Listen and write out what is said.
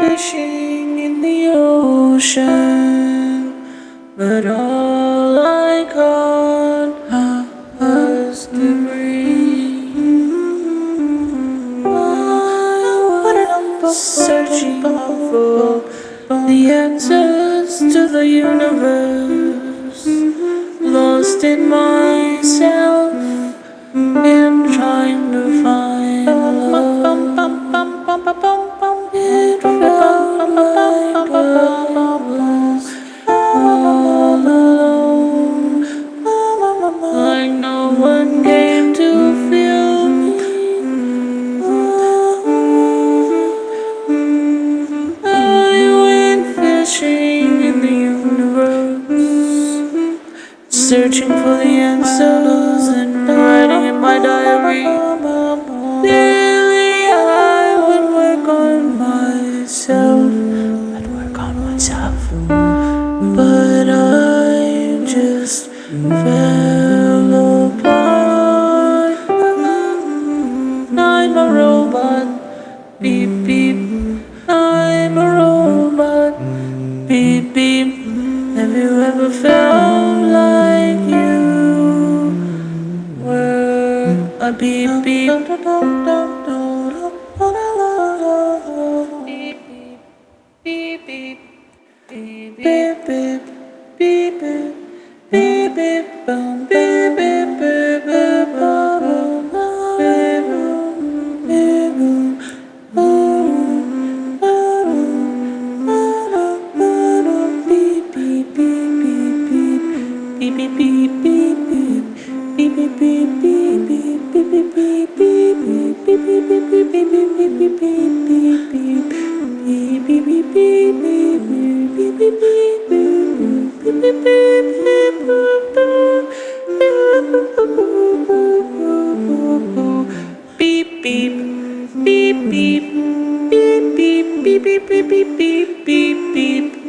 fishing in the ocean, but all I caught was debris. I was searching for the answers to the universe, lost in myself, in trying to find love. It felt like I was all alone, like no one came to feel me. I went fishing in the universe, searching for the answers and writing in my diary. Daily I would work on myself, but I just fell apart. I'm a robot, beep beep. I'm a robot, beep beep. Have you ever felt like you were a beep beep? Beep beep, beep beep, beep beep, beep beep, beep boom, beep beep, beep beep, boom, beep boom, beep boom, beep beep, beep beep, beep beep, beep beep, beep beep, beep beep, beep beep, beep beep, beep beep, beep beep, beep beep, beep beep, beep beep, beep beep, beep beep, beep beep.